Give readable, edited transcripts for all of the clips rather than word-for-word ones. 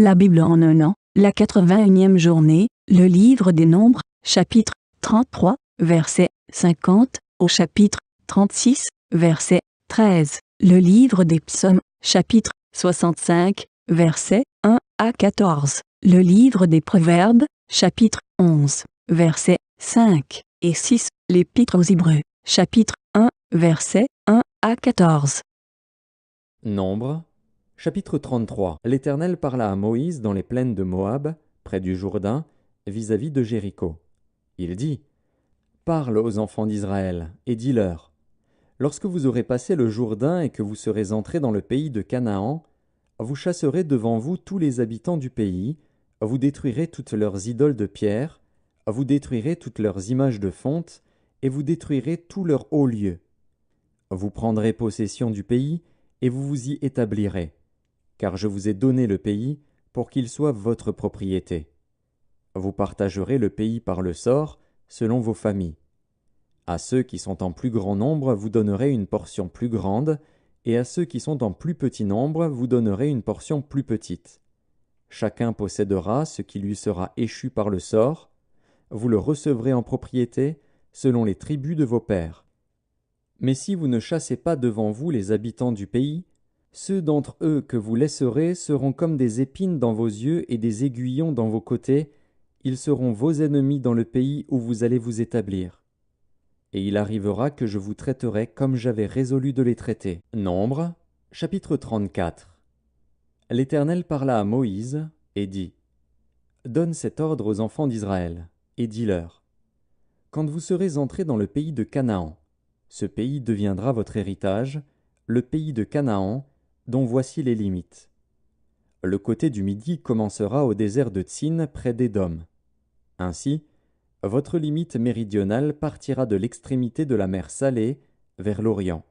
La Bible en un an, la 81e journée, le livre des Nombres, chapitre 33, verset 50, au chapitre 36, verset 13. Le livre des Psaumes, chapitre 65, versets 1 à 14. Le livre des Proverbes, chapitre 11, versets 5 et 6. L'Épître aux Hébreux, chapitre 1, versets 1 à 14. Nombres, chapitre 33. L'Éternel parla à Moïse dans les plaines de Moab, près du Jourdain, vis-à-vis de Jéricho. Il dit : Parle aux enfants d'Israël, et dis-leur : Lorsque vous aurez passé le Jourdain et que vous serez entrés dans le pays de Canaan, vous chasserez devant vous tous les habitants du pays, vous détruirez toutes leurs idoles de pierre, vous détruirez toutes leurs images de fonte, et vous détruirez tous leurs hauts lieux. Vous prendrez possession du pays, et vous vous y établirez, car je vous ai donné le pays pour qu'il soit votre propriété. Vous partagerez le pays par le sort, selon vos familles. À ceux qui sont en plus grand nombre, vous donnerez une portion plus grande, et à ceux qui sont en plus petit nombre, vous donnerez une portion plus petite. Chacun possédera ce qui lui sera échu par le sort. Vous le recevrez en propriété, selon les tribus de vos pères. Mais si vous ne chassez pas devant vous les habitants du pays, ceux d'entre eux que vous laisserez seront comme des épines dans vos yeux et des aiguillons dans vos côtés, ils seront vos ennemis dans le pays où vous allez vous établir. Et il arrivera que je vous traiterai comme j'avais résolu de les traiter. Nombres, chapitre 34. L'Éternel parla à Moïse et dit : Donne cet ordre aux enfants d'Israël, et dis-leur : Quand vous serez entrés dans le pays de Canaan, ce pays deviendra votre héritage, le pays de Canaan, dont voici les limites. Le côté du midi commencera au désert de Tsin, près d'Édom. Ainsi, votre limite méridionale partira de l'extrémité de la mer Salée vers l'Orient.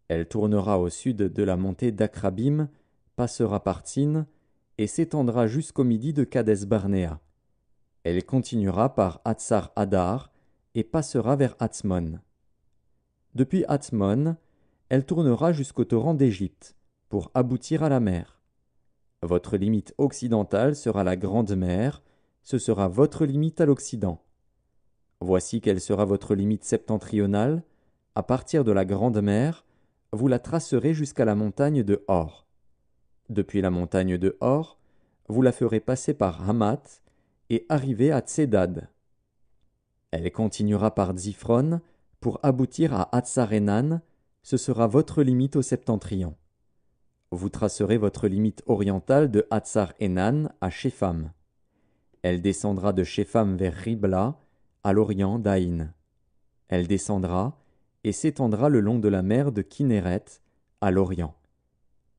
Elle tournera au sud de la montée d'Akrabim, passera par Tsin et s'étendra jusqu'au midi de Kadès-Barnéa. Elle continuera par Hatsar Hadar et passera vers Hatzmon. Depuis Hatzmon, elle tournera jusqu'au torrent d'Égypte, pour aboutir à la mer. Votre limite occidentale sera la Grande Mer, ce sera votre limite à l'Occident. Voici quelle sera votre limite septentrionale. À partir de la Grande Mer, vous la tracerez jusqu'à la montagne de Hor. Depuis la montagne de Hor, vous la ferez passer par Hamath et arriver à Tsedad. Elle continuera par Ziphron pour aboutir à Hatsarenan, ce sera votre limite au septentrion. Vous tracerez votre limite orientale de Hatsar-Enan à Shepham. Elle descendra de Shepham vers Ribla, à l'orient d'Aïn. Elle descendra et s'étendra le long de la mer de Kinéret, à l'orient.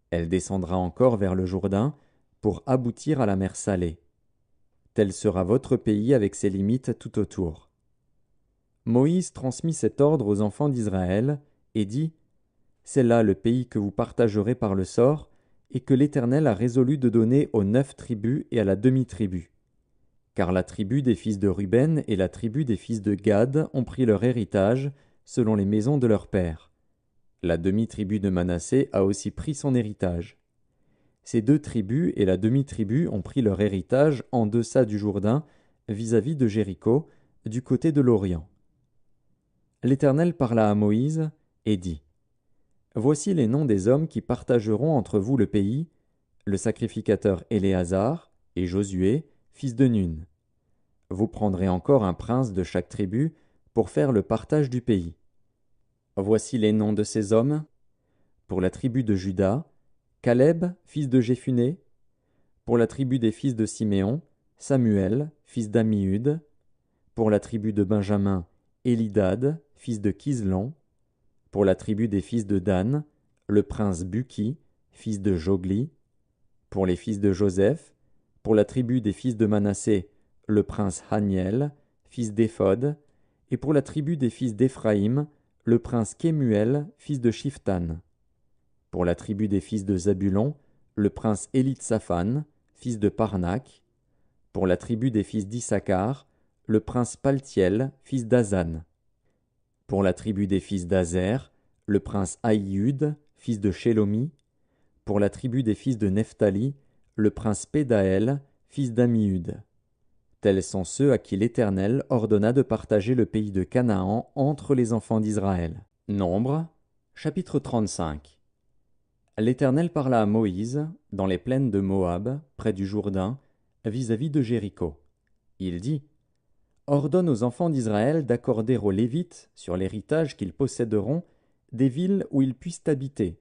Elle descendra encore vers le Jourdain pour aboutir à la mer Salée. Tel sera votre pays avec ses limites tout autour. Moïse transmit cet ordre aux enfants d'Israël et dit : C'est là le pays que vous partagerez par le sort et que l'Éternel a résolu de donner aux 9 tribus et à la demi-tribu. Car la tribu des fils de Ruben et la tribu des fils de Gad ont pris leur héritage selon les maisons de leurs pères. La demi-tribu de Manassé a aussi pris son héritage. Ces 2 tribus et la demi-tribu ont pris leur héritage en deçà du Jourdain, vis-à-vis de Jéricho, du côté de l'Orient. L'Éternel parla à Moïse et dit : Voici les noms des hommes qui partageront entre vous le pays, le sacrificateur Éléazar et Josué, fils de Nun. Vous prendrez encore un prince de chaque tribu pour faire le partage du pays. Voici les noms de ces hommes. Pour la tribu de Juda, Caleb, fils de Jéphuné. Pour la tribu des fils de Siméon, Samuel, fils d'Ammiud. Pour la tribu de Benjamin, Élidad, fils de Kislon. Pour la tribu des fils de Dan, le prince Buki, fils de Jogli. Pour les fils de Joseph, pour la tribu des fils de Manassé, le prince Haniel, fils d'Éphod. Et pour la tribu des fils d'Éphraïm, le prince Kémuel, fils de Shiftan. Pour la tribu des fils de Zabulon, le prince Élitsaphan, fils de Parnak. Pour la tribu des fils d'Issachar, le prince Paltiel, fils d'Azan. Pour la tribu des fils d'Azer, le prince Aïud, fils de Shelomi. Pour la tribu des fils de Nephtali, le prince Pédaël, fils d'Ammiud. Tels sont ceux à qui l'Éternel ordonna de partager le pays de Canaan entre les enfants d'Israël. Nombre, chapitre 35. L'Éternel parla à Moïse, dans les plaines de Moab, près du Jourdain, vis-à-vis de Jéricho. Il dit: Ordonne aux enfants d'Israël d'accorder aux Lévites, sur l'héritage qu'ils posséderont, des villes où ils puissent habiter.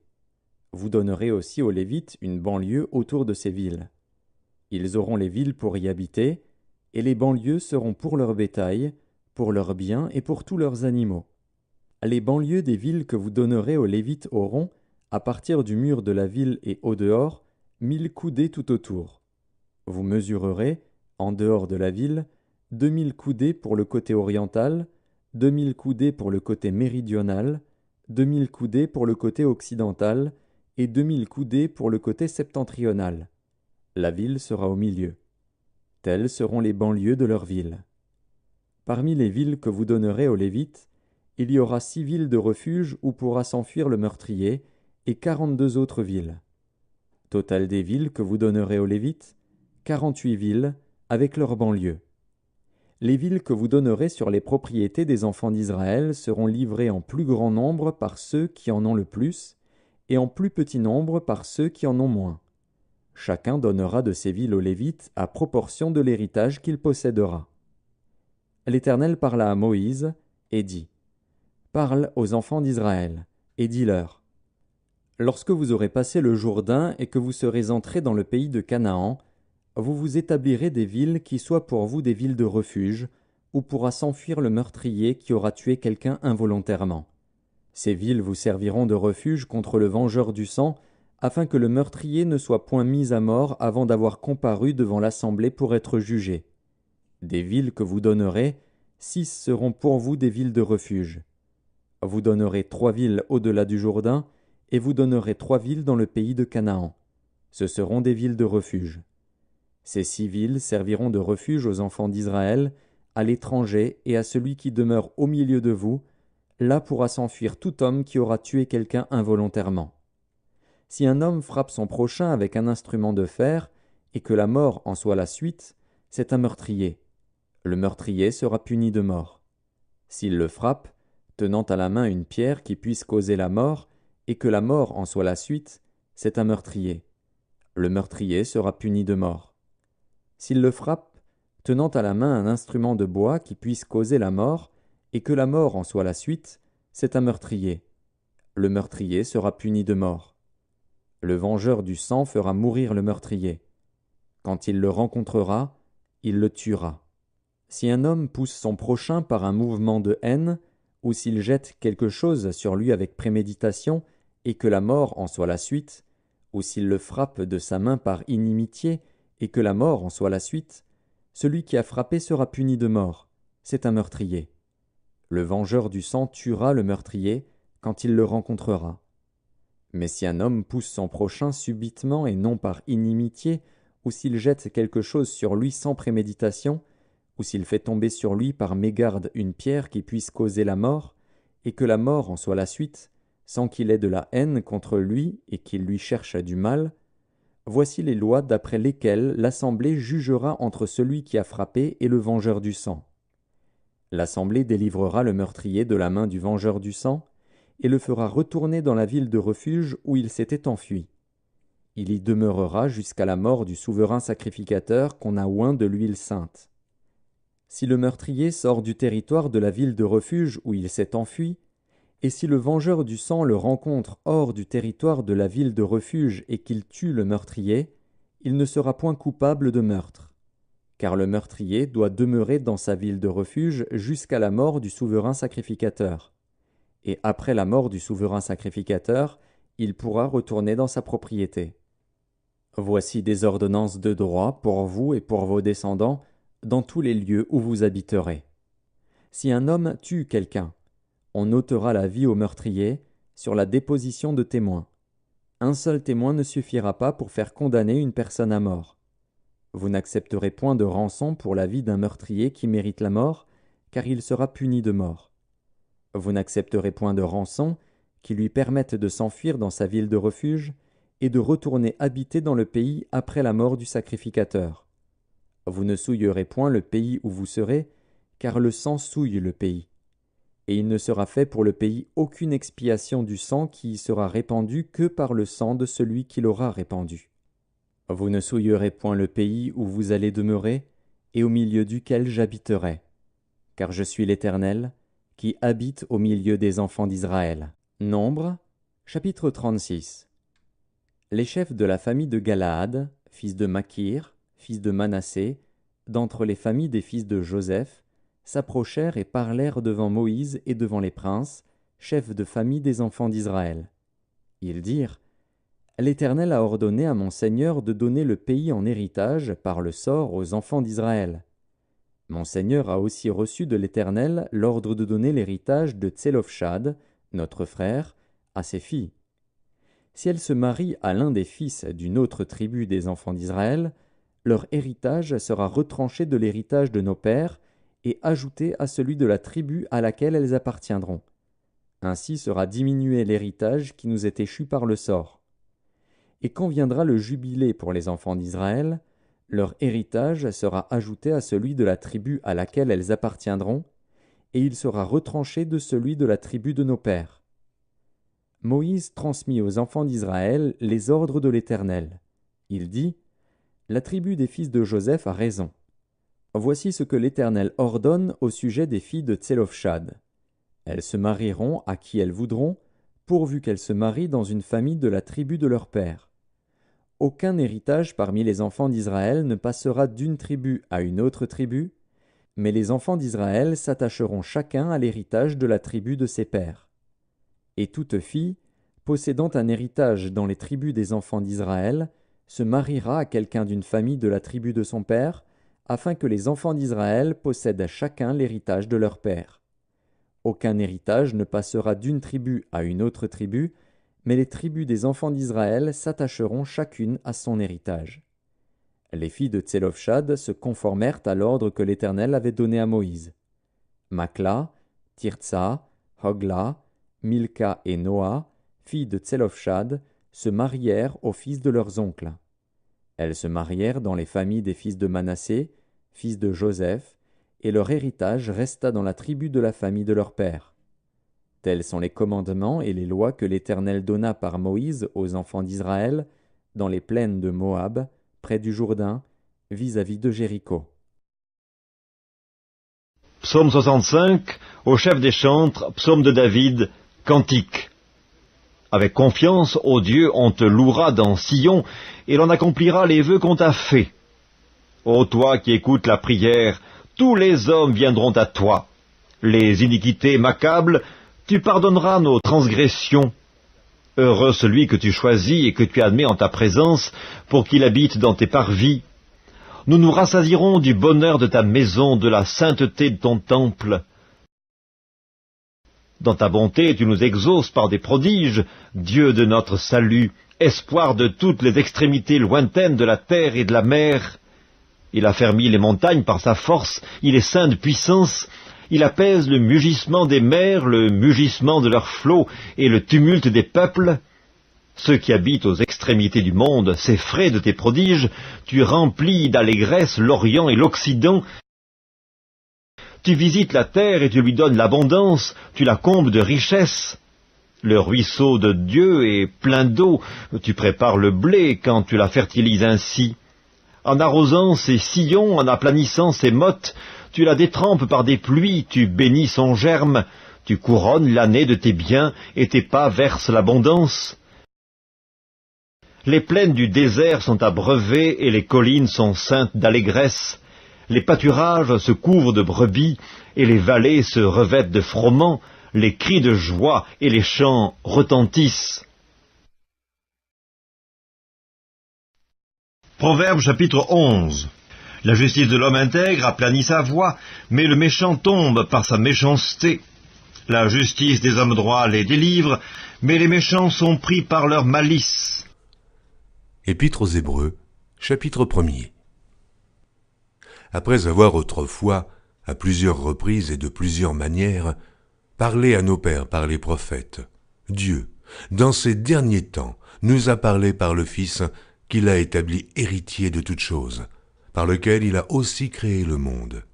Vous donnerez aussi aux Lévites une banlieue autour de ces villes. Ils auront les villes pour y habiter, et les banlieues seront pour leur bétail, pour leurs biens et pour tous leurs animaux. Les banlieues des villes que vous donnerez aux Lévites auront, à partir du mur de la ville et au dehors, 1000 coudées tout autour. Vous mesurerez, en dehors de la ville, 2000 coudées pour le côté oriental, 2000 coudées pour le côté méridional, 2000 coudées pour le côté occidental, et 2000 coudées pour le côté septentrional. La ville sera au milieu. Telles seront les banlieues de leur ville. Parmi les villes que vous donnerez aux Lévites, il y aura 6 villes de refuge où pourra s'enfuir le meurtrier, et 42 autres villes. Total des villes que vous donnerez aux Lévites, 48 villes, avec leurs banlieues. Les villes que vous donnerez sur les propriétés des enfants d'Israël seront livrées en plus grand nombre par ceux qui en ont le plus, et en plus petit nombre par ceux qui en ont moins. Chacun donnera de ces villes aux Lévites à proportion de l'héritage qu'il possédera. L'Éternel parla à Moïse et dit: Parle aux enfants d'Israël, et dis-leur: Lorsque vous aurez passé le Jourdain et que vous serez entrés dans le pays de Canaan, vous vous établirez des villes qui soient pour vous des villes de refuge, où pourra s'enfuir le meurtrier qui aura tué quelqu'un involontairement. Ces villes vous serviront de refuge contre le vengeur du sang, afin que le meurtrier ne soit point mis à mort avant d'avoir comparu devant l'assemblée pour être jugé. Des villes que vous donnerez, 6 seront pour vous des villes de refuge. Vous donnerez 3 villes au-delà du Jourdain, et vous donnerez 3 villes dans le pays de Canaan. Ce seront des villes de refuge. Ces 6 villes serviront de refuge aux enfants d'Israël, à l'étranger et à celui qui demeure au milieu de vous. Là pourra s'enfuir tout homme qui aura tué quelqu'un involontairement. Si un homme frappe son prochain avec un instrument de fer, et que la mort en soit la suite, c'est un meurtrier. Le meurtrier sera puni de mort. S'il le frappe, tenant à la main une pierre qui puisse causer la mort, et que la mort en soit la suite, c'est un meurtrier. Le meurtrier sera puni de mort. S'il le frappe, tenant à la main un instrument de bois qui puisse causer la mort, et que la mort en soit la suite, c'est un meurtrier. Le meurtrier sera puni de mort. Le vengeur du sang fera mourir le meurtrier. Quand il le rencontrera, il le tuera. Si un homme pousse son prochain par un mouvement de haine, ou s'il jette quelque chose sur lui avec préméditation, et que la mort en soit la suite, ou s'il le frappe de sa main par inimitié, et que la mort en soit la suite, celui qui a frappé sera puni de mort. C'est un meurtrier. Le vengeur du sang tuera le meurtrier quand il le rencontrera. Mais si un homme pousse son prochain subitement et non par inimitié, ou s'il jette quelque chose sur lui sans préméditation, ou s'il fait tomber sur lui par mégarde une pierre qui puisse causer la mort, et que la mort en soit la suite, sans qu'il ait de la haine contre lui et qu'il lui cherche du mal, voici les lois d'après lesquelles l'Assemblée jugera entre celui qui a frappé et le vengeur du sang. L'Assemblée délivrera le meurtrier de la main du vengeur du sang, et le fera retourner dans la ville de refuge où il s'était enfui. Il y demeurera jusqu'à la mort du souverain sacrificateur qu'on a oint de l'huile sainte. Si le meurtrier sort du territoire de la ville de refuge où il s'est enfui, et si le vengeur du sang le rencontre hors du territoire de la ville de refuge et qu'il tue le meurtrier, il ne sera point coupable de meurtre. Car le meurtrier doit demeurer dans sa ville de refuge jusqu'à la mort du souverain sacrificateur. Et après la mort du souverain sacrificateur, il pourra retourner dans sa propriété. Voici des ordonnances de droit pour vous et pour vos descendants, dans tous les lieux où vous habiterez. Si un homme tue quelqu'un, on ôtera la vie au meurtrier sur la déposition de témoins. Un seul témoin ne suffira pas pour faire condamner une personne à mort. Vous n'accepterez point de rançon pour la vie d'un meurtrier qui mérite la mort, car il sera puni de mort. Vous n'accepterez point de rançon qui lui permette de s'enfuir dans sa ville de refuge, et de retourner habiter dans le pays après la mort du sacrificateur. Vous ne souillerez point le pays où vous serez, car le sang souille le pays. Et il ne sera fait pour le pays aucune expiation du sang qui y sera répandu que par le sang de celui qui l'aura répandu. Vous ne souillerez point le pays où vous allez demeurer, et au milieu duquel j'habiterai, car je suis l'Éternel, qui habite au milieu des enfants d'Israël. Nombre, chapitre 36. Les chefs de la famille de Galaad, fils de Makir, fils de Manassé, d'entre les familles des fils de Joseph, s'approchèrent et parlèrent devant Moïse et devant les princes, chefs de famille des enfants d'Israël. Ils dirent: L'Éternel a ordonné à mon Seigneur de donner le pays en héritage par le sort aux enfants d'Israël. Mon Seigneur a aussi reçu de l'Éternel l'ordre de donner l'héritage de Tselofshad, notre frère, à ses filles. Si elles se marient à l'un des fils d'une autre tribu des enfants d'Israël, leur héritage sera retranché de l'héritage de nos pères et ajouté à celui de la tribu à laquelle elles appartiendront. Ainsi sera diminué l'héritage qui nous est échu par le sort. Et quand viendra le jubilé pour les enfants d'Israël, leur héritage sera ajouté à celui de la tribu à laquelle elles appartiendront, et il sera retranché de celui de la tribu de nos pères. Moïse transmit aux enfants d'Israël les ordres de l'Éternel. Il dit: La tribu des fils de Joseph a raison. Voici ce que l'Éternel ordonne au sujet des filles de Tselofshad. Elles se marieront à qui elles voudront, pourvu qu'elles se marient dans une famille de la tribu de leur père. Aucun héritage parmi les enfants d'Israël ne passera d'une tribu à une autre tribu, mais les enfants d'Israël s'attacheront chacun à l'héritage de la tribu de ses pères. Et toute fille, possédant un héritage dans les tribus des enfants d'Israël, se mariera à quelqu'un d'une famille de la tribu de son père, afin que les enfants d'Israël possèdent chacun l'héritage de leur père. Aucun héritage ne passera d'une tribu à une autre tribu, mais les tribus des enfants d'Israël s'attacheront chacune à son héritage. Les filles de Tselofshad se conformèrent à l'ordre que l'Éternel avait donné à Moïse. Makla, Tirtsa, Hogla, Milka et Noa, filles de Tselofshad, se marièrent aux fils de leurs oncles. Elles se marièrent dans les familles des fils de Manassé, fils de Joseph, et leur héritage resta dans la tribu de la famille de leur père. Tels sont les commandements et les lois que l'Éternel donna par Moïse aux enfants d'Israël dans les plaines de Moab, près du Jourdain, vis-à-vis de Jéricho. Psaume 65, au chef des chantres, psaume de David, cantique. Avec confiance, ô Dieu, on te louera dans Sion, et l'on accomplira les vœux qu'on t'a faits. Ô toi qui écoutes la prière, tous les hommes viendront à toi. Les iniquités m'accablent, tu pardonneras nos transgressions. Heureux celui que tu choisis et que tu admets en ta présence, pour qu'il habite dans tes parvis. Nous nous rassasierons du bonheur de ta maison, de la sainteté de ton temple. Dans ta bonté, tu nous exauces par des prodiges, Dieu de notre salut, espoir de toutes les extrémités lointaines de la terre et de la mer. Il a fermi les montagnes par sa force, il est saint de puissance, il apaise le mugissement des mers, le mugissement de leurs flots et le tumulte des peuples. Ceux qui habitent aux extrémités du monde s'effraient de tes prodiges, tu remplis d'allégresse l'Orient et l'Occident. Tu visites la terre et tu lui donnes l'abondance, tu la combles de richesses. Le ruisseau de Dieu est plein d'eau, tu prépares le blé quand tu la fertilises ainsi. En arrosant ses sillons, en aplanissant ses mottes, tu la détrempes par des pluies, tu bénis son germe, tu couronnes l'année de tes biens et tes pas versent l'abondance. Les plaines du désert sont abreuvées et les collines sont ceintes d'allégresse. Les pâturages se couvrent de brebis, et les vallées se revêtent de froment, les cris de joie et les chants retentissent. Proverbe chapitre 11. La justice de l'homme intègre aplanit sa voie, mais le méchant tombe par sa méchanceté. La justice des hommes droits les délivre, mais les méchants sont pris par leur malice. Épître aux Hébreux, chapitre 1er. Après avoir autrefois, à plusieurs reprises et de plusieurs manières, parlé à nos pères par les prophètes, Dieu, dans ces derniers temps, nous a parlé par le Fils qu'il a établi héritier de toutes choses, par lequel il a aussi créé le monde,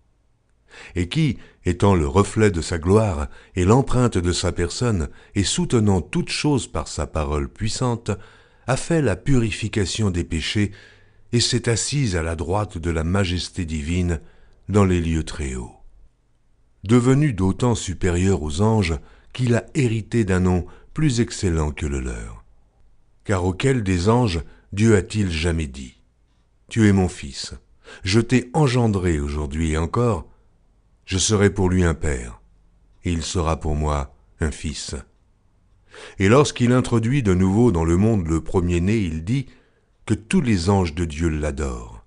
et qui, étant le reflet de sa gloire et l'empreinte de sa personne, et soutenant toutes choses par sa parole puissante, a fait la purification des péchés et s'est assise à la droite de la majesté divine dans les lieux très hauts. Devenu d'autant supérieur aux anges qu'il a hérité d'un nom plus excellent que le leur. Car auquel des anges Dieu a-t-il jamais dit : Tu es mon fils, je t'ai engendré aujourd'hui et encore, je serai pour lui un père, et il sera pour moi un fils. Et lorsqu'il introduit de nouveau dans le monde le premier-né, il dit que tous les anges de Dieu l'adorent.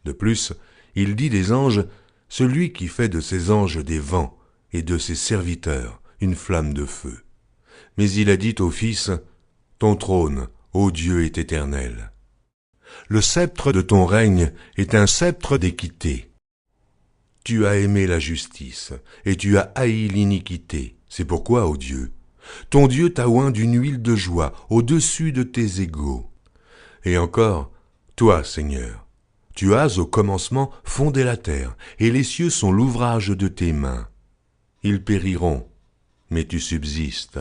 De plus, il dit des anges, celui qui fait de ses anges des vents et de ses serviteurs une flamme de feu. Mais il a dit au Fils, ton trône, ô Dieu, est éternel. Le sceptre de ton règne est un sceptre d'équité. Tu as aimé la justice, et tu as haï l'iniquité. C'est pourquoi, ô Dieu, ton Dieu t'a oint d'une huile de joie au-dessus de tes égaux. Et encore, toi, Seigneur, tu as au commencement fondé la terre, et les cieux sont l'ouvrage de tes mains. Ils périront, mais tu subsistes.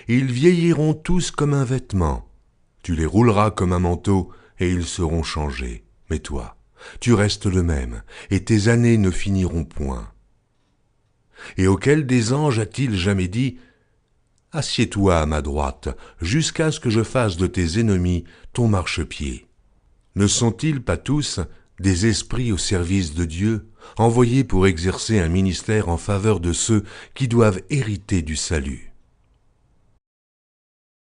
Ils vieilliront tous comme un vêtement. Tu les rouleras comme un manteau, et ils seront changés. Mais toi, tu restes le même, et tes années ne finiront point. Et auquel des anges a-t-il jamais dit : Assieds-toi à ma droite, jusqu'à ce que je fasse de tes ennemis ton marchepied. Ne sont-ils pas tous des esprits au service de Dieu, envoyés pour exercer un ministère en faveur de ceux qui doivent hériter du salut ?